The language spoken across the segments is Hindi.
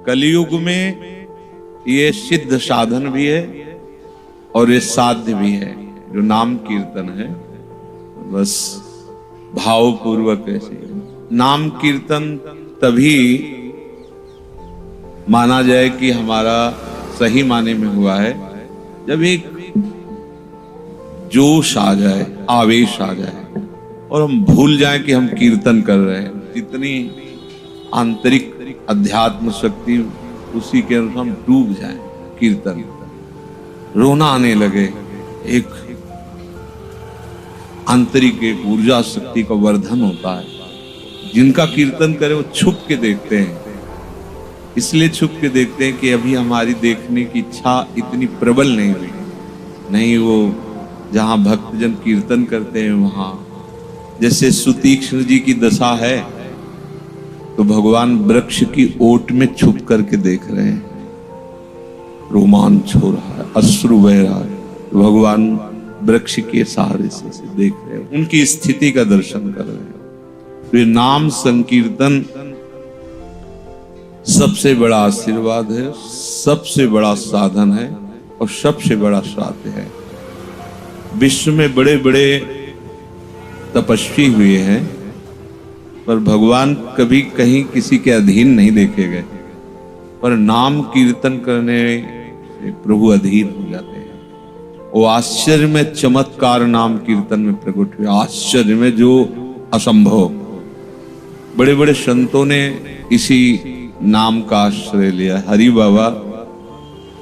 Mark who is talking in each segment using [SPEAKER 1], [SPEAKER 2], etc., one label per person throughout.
[SPEAKER 1] कलयुग में ये सिद्ध साधन भी है और ये साध्य भी है। जो नाम कीर्तन है, बस भावपूर्वक ऐसे नाम कीर्तन तभी माना जाए कि हमारा सही माने में हुआ है जब एक जोश आ जाए, आवेश आ जाए और हम भूल जाएं कि हम कीर्तन कर रहे हैं। इतनी आंतरिक अध्यात्म शक्ति उसी के अनुसार हम डूब जाएं। कीर्तन रोना आने लगे, एक आंतरिक एक ऊर्जा शक्ति का वर्धन होता है। जिनका कीर्तन करे वो छुप के देखते हैं, इसलिए छुप के देखते हैं कि अभी हमारी देखने की इच्छा इतनी प्रबल नहीं हुई। नहीं, वो जहां भक्तजन कीर्तन करते हैं वहां जैसे सुतीक्ष्ण जी की दशा है, तो भगवान वृक्ष की ओट में छुप करके देख रहे हैं। रोमांच हो रहा है, अश्रु बह रहा है, तो भगवान वृक्ष के सहारे से देख रहे हैं, उनकी स्थिति का दर्शन कर रहे हैं। तो ये नाम संकीर्तन सबसे बड़ा आशीर्वाद है, सबसे बड़ा साधन है और सबसे बड़ा श्राद्ध है। विश्व में बड़े बड़े तपस्वी हुए हैं, पर भगवान कभी कहीं किसी के अधीन नहीं देखे गए, पर नाम कीर्तन करने से प्रभु अधीन हो जाते हैं। वो आश्चर्य में चमत्कार नाम कीर्तन में प्रकट हुए, आश्चर्य में जो असंभव। बड़े बड़े संतों ने इसी नाम का आश्रय लिया। हरि बाबा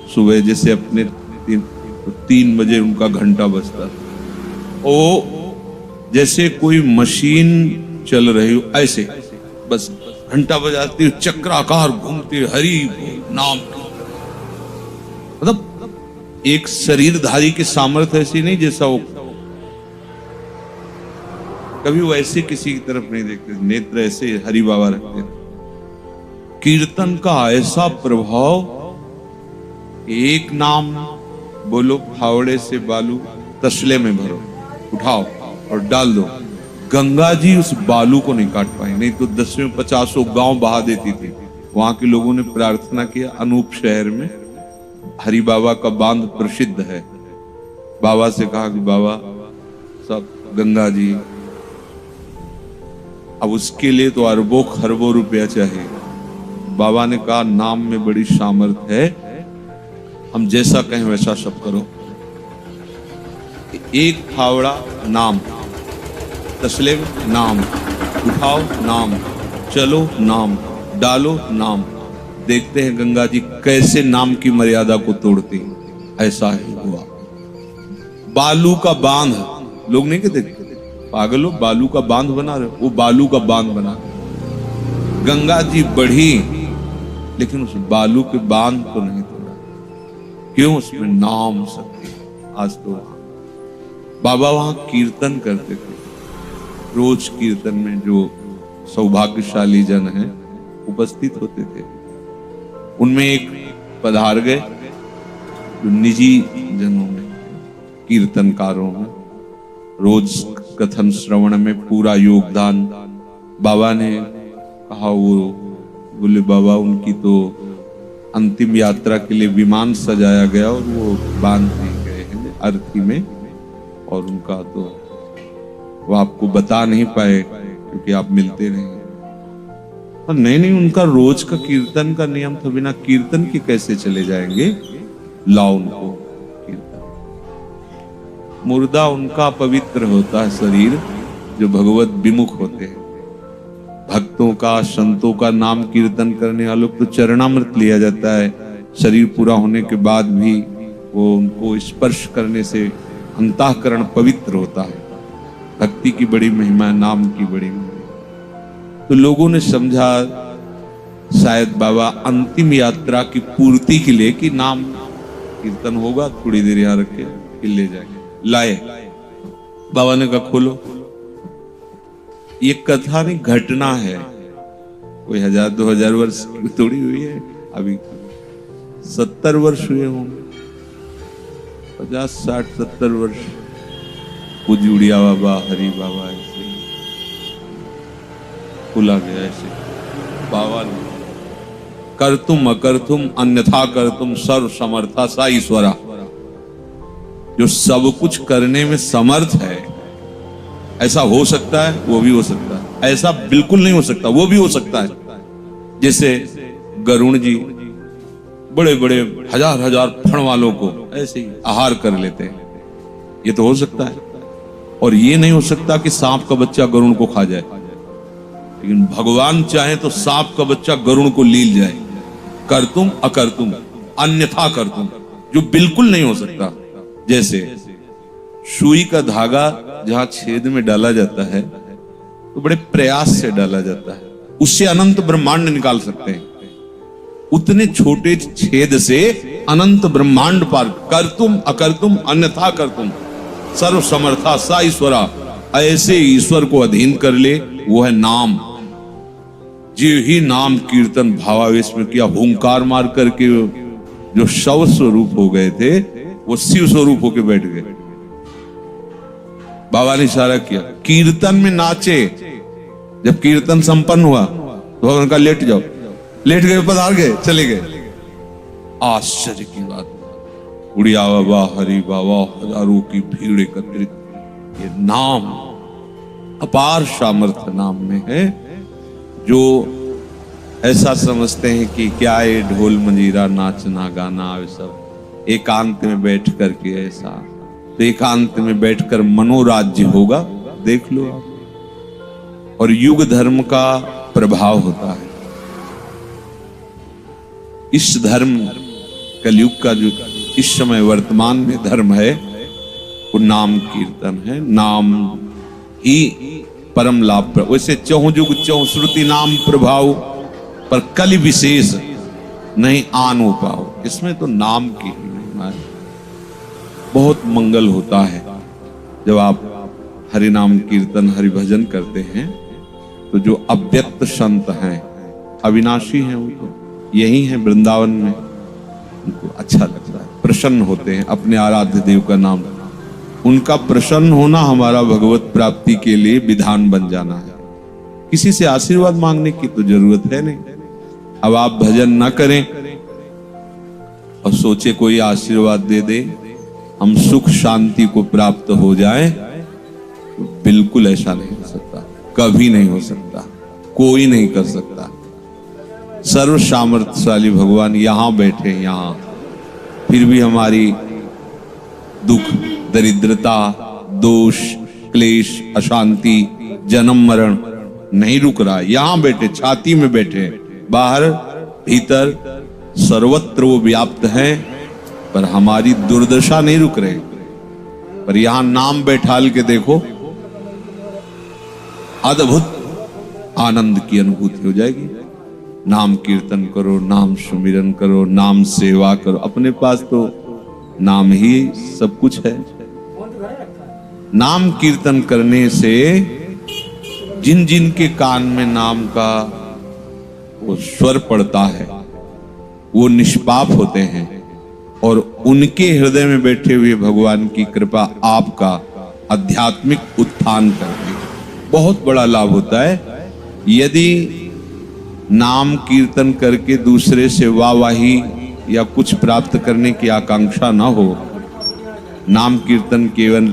[SPEAKER 1] सुबह जैसे अपने 3 बजे उनका घंटा बजता, वो जैसे कोई मशीन चल रही हो ऐसे बस घंटा बजाती हो, चक्राकार घूमती हरि नाम। मतलब एक शरीरधारी की सामर्थ्य ऐसी नहीं जैसा वो, कभी वो ऐसे किसी की तरफ नहीं देखते, नेत्र ऐसे हरि बाबा रखते। कीर्तन का ऐसा प्रभाव, एक नाम बोलो, फावड़े से बालू तसले में भरो, उठाओ और डाल दो। गंगा जी उस बालू को नहीं काट पाई, नहीं तो 10-50 गांव बहा देती थी। वहां के लोगों ने प्रार्थना किया, अनूप शहर में हरि बाबा का बांध प्रसिद्ध है। बाबा से कहा कि बाबा सब गंगा जी, अब उसके लिए तो अरबों खरबों रुपया चाहिए। बाबा ने कहा नाम में बड़ी सामर्थ है, हम जैसा कहें वैसा सब करो। एक फावड़ा नाम, तसले में नाम, उठाओ नाम, चलो नाम, डालो नाम। देखते हैं गंगा जी कैसे नाम की मर्यादा को तोड़ती। ऐसा ही हुआ। बालू का बांध, लोग नहीं कहते पागलो बालू का बांध बना रहे, वो बालू का बांध बना। गंगा जी बढ़ी लेकिन उस बालू के बांध को नहीं तोड़ा। क्यों? उसमें नाम शक्ति। आज तो बाबा वहां कीर्तन करते थे। रोज कीर्तन में जो सौभाग्यशाली जन हैं उपस्थित होते थे, उनमें एक पधार गए जो निजी जनों में, कीर्तनकारों में रोज कथन श्रवण में पूरा योगदान। बाबा ने कहा, वो बोले बाबा उनकी तो अंतिम यात्रा के लिए विमान सजाया गया और वो बांध दिए गए हैं अर्थी में, और उनका तो वो आपको बता नहीं पाए क्योंकि आप मिलते नहीं। और नहीं, उनका रोज का कीर्तन का नियम था, बिना कीर्तन के कैसे चले जाएंगे? लाओ उनको कीर्तन। मुर्दा उनका पवित्र होता है शरीर जो भगवत विमुख होते हैं। भक्तों का, संतों का नाम कीर्तन करने वालों को चरणामृत लिया जाता है। शरीर पूरा होने के बाद भी वो उनको स्पर्श करने से अंतःकरण पवित्र होता है। भक्ति की बड़ी महिमा, नाम की बड़ी महिमा। तो लोगों ने समझा शायद बाबा अंतिम यात्रा की पूर्ति के लिए कि नाम कीर्तन होगा, थोड़ी देर यहाँ रख के ले जाएंगे। लाए, बाबा ने कहा खोलो। ये कथा नहीं, घटना है। कोई 1000-2000 वर्ष की थोड़ी हुई है, अभी 70 वर्ष हुए होंगे, 50-60-70 वर्ष। उजुड़िया बाबा, हरि बाबा ऐसे खुला गया, ऐसे बाबा ने कर्तुम अकर्तुम अन्यथा कर्तुम सर्व समर्था सा ईश्वरा। जो सब कुछ करने में समर्थ है, ऐसा हो सकता है, वो भी हो सकता है, ऐसा बिल्कुल नहीं हो सकता, वो भी हो सकता है। जैसे गरुण जी बड़े बड़े हजार हजार फण वालों को ऐसे ही आहार कर लेते हैं, ये तो हो सकता है। और ये नहीं हो सकता कि सांप का बच्चा गरुण को खा जाए, लेकिन भगवान चाहे तो सांप का बच्चा गरुण को लील जाए। कर्तुम अकर्तुम अन्यथा कर्तुम, जो बिल्कुल नहीं हो सकता। जैसे सुई का धागा जहां छेद में डाला जाता है तो बड़े प्रयास से डाला जाता है, उससे अनंत ब्रह्मांड निकाल सकते हैं। उतने छोटे छेद से अनंत ब्रह्मांड पार। कर्तुम अकर्तुम अन्यथा कर्तुम सर्व समर्था सा ईश्वरा। ऐसे ईश्वर को अधीन कर ले, वो है नाम। जी ही नाम कीर्तन भावावेश में किया, हुंकार मार करके जो शव स्वरूप हो गए थे वो शिव स्वरूप होके बैठ गए। बाबा ने इशारा किया, कीर्तन में नाचे। जब कीर्तन संपन्न हुआ तो भगवान का लेट जाओ, लेट गए, पधार गए, चले गए। आश्चर्य की बात, उड़िया बाबा हरि बाबा हजारों की भीड़ एकत्रित। ये नाम अपार सामर्थ्य नाम में है। जो ऐसा समझते हैं कि क्या ये ढोल मंजीरा नाचना गाना सब एकांत में बैठ करके, ऐसा तो एकांत में बैठकर मनोराज्य होगा, देख लो आप। और युग धर्म का प्रभाव होता है। इस धर्म कलयुग का जो इस समय वर्तमान में धर्म है वो नाम कीर्तन है। नाम ही परम लाभ। वैसे चहुं जुग चहुं श्रुति नाम प्रभाव, पर कलि विशेष नहीं आन हो पाओ। इसमें तो नाम की महिमा है। बहुत मंगल होता है जब आप हरि नाम कीर्तन हरि भजन करते हैं तो जो अव्यक्त संत हैं, अविनाशी हैं, वो तो यही हैं वृंदावन में, उनको अच्छा लगता है, प्रसन्न होते हैं अपने आराध्य देव का नाम। उनका प्रसन्न होना हमारा भगवत प्राप्ति के लिए विधान बन जाना है। किसी से आशीर्वाद मांगने की तो जरूरत है नहीं। अब आप भजन ना करें और सोचे कोई आशीर्वाद दे दे, हम सुख शांति को प्राप्त हो जाए, तो बिल्कुल ऐसा नहीं हो सकता, कभी नहीं हो सकता, कोई नहीं कर सकता। सर्व सामर्थ्यशाली भगवान यहां बैठे, यहां, फिर भी हमारी दुख दरिद्रता दोष क्लेश अशांति जन्म मरण नहीं रुक रहा। यहां बैठे, छाती में बैठे, बाहर भीतर सर्वत्र वो व्याप्त है, पर हमारी दुर्दशा नहीं रुक रहे। पर यहां नाम बैठाल के देखो, अद्भुत आनंद की अनुभूति हो जाएगी। नाम कीर्तन करो, नाम सुमिरन करो, नाम सेवा करो। अपने पास तो नाम ही सब कुछ है। नाम कीर्तन करने से जिन जिन के कान में नाम का वो स्वर पड़ता है वो निष्पाप होते हैं, और उनके हृदय में बैठे हुए भगवान की कृपा आपका आध्यात्मिक उत्थान करती है। बहुत बड़ा लाभ होता है। यदि नाम कीर्तन करके दूसरे से वाहवाही या कुछ प्राप्त करने की आकांक्षा ना हो, नाम कीर्तन केवल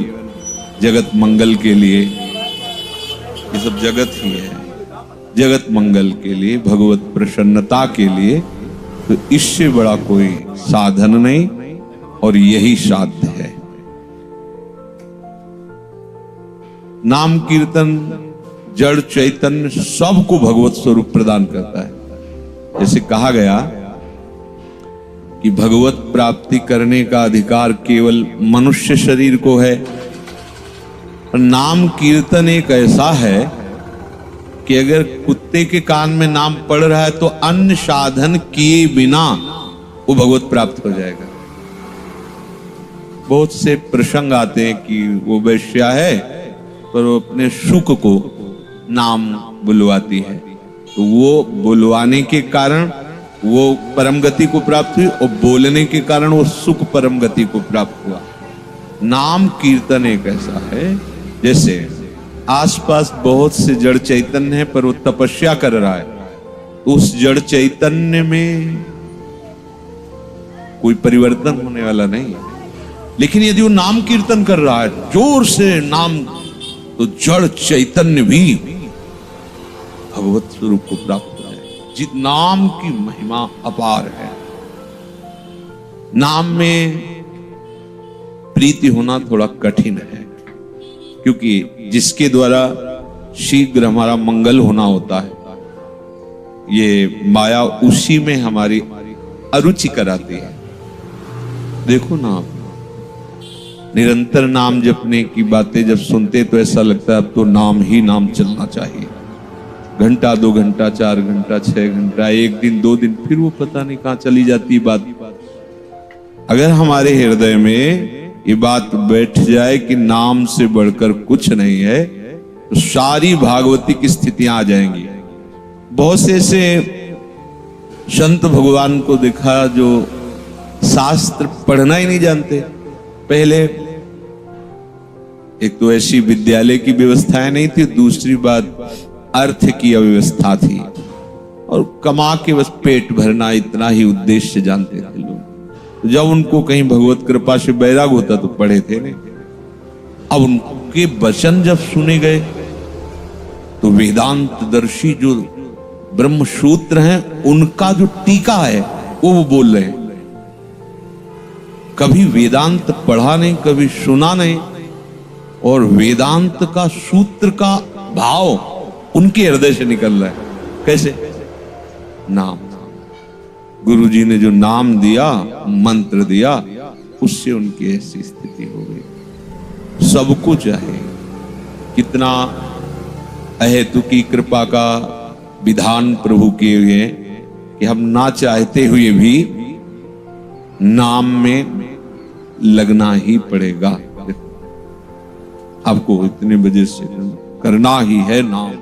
[SPEAKER 1] जगत मंगल के लिए, ये सब जगत ही है, जगत मंगल के लिए, भगवत प्रसन्नता के लिए, तो इससे बड़ा कोई साधन नहीं, और यही साध्य है। नाम कीर्तन जड़ चैतन्य सबको भगवत स्वरूप प्रदान करता है। जैसे कहा गया कि भगवत प्राप्ति करने का अधिकार केवल मनुष्य शरीर को है। नाम कीर्तन एक ऐसा है कि अगर कुत्ते के कान में नाम पड़ रहा है तो अन्य साधन किए बिना वो भगवत प्राप्त हो जाएगा। बहुत से प्रसंग आते हैं कि वो वैश्या है पर वो अपने सुख को नाम बुलवाती है, तो वो बुलवाने के कारण वो परम गति को प्राप्त हुई, और बोलने के कारण वो सुख परम गति को प्राप्त हुआ। नाम कीर्तन एक ऐसा है, जैसे आसपास बहुत से जड़ चैतन्य है पर वो तपस्या कर रहा है, उस जड़ चैतन्य में कोई परिवर्तन होने वाला नहीं है। लेकिन यदि वो नाम कीर्तन कर रहा है जोर से नाम, तो जड़ चैतन्य भी भगवत स्वरूप को प्राप्त हो जाए। जिस नाम की महिमा अपार है। नाम में प्रीति होना थोड़ा कठिन है, क्योंकि जिसके द्वारा शीघ्र हमारा मंगल होना होता है, ये माया उसी में हमारी अरुचि कराती है। देखो ना, निरंतर नाम जपने की बातें जब सुनते तो ऐसा लगता है अब तो नाम ही नाम चलना चाहिए। घंटा, 2 घंटा, 4 घंटा, 6 घंटा, 1 दिन, 2 दिन, फिर वो पता नहीं कहां चली जाती बात। अगर हमारे हृदय में ये बात बैठ जाए कि नाम से बढ़कर कुछ नहीं है, तो सारी भागवती की स्थितियां आ जाएंगी। बहुत से ऐसे संत भगवान को देखा जो शास्त्र पढ़ना ही नहीं जानते। पहले एक तो ऐसी विद्यालय की व्यवस्थाएं नहीं थी, दूसरी बात अर्थ की अव्यवस्था थी, और कमा के बस पेट भरना, इतना ही उद्देश्य जानते थे लोग। जब उनको कहीं भगवत कृपा से बैराग होता तो पढ़े थे नहीं। अब उनके वचन जब सुने गए तो वेदांत दर्शी जो ब्रह्म सूत्र हैं, उनका जो टीका है वो बोल रहे हैं। कभी वेदांत पढ़ा नहीं, कभी सुना नहीं, और वेदांत का सूत्र का भाव उनके हृदय से निकल रहा है। कैसे? नाम। गुरु जी ने जो नाम दिया, मंत्र दिया, उससे उनकी ऐसी स्थिति हो गई। सब कुछ है, कितना अहेतु की कृपा का विधान प्रभु किए हुए हैं कि हम ना चाहते हुए भी नाम में लगना ही पड़ेगा। आपको इतने बजे से करना ही है नाम।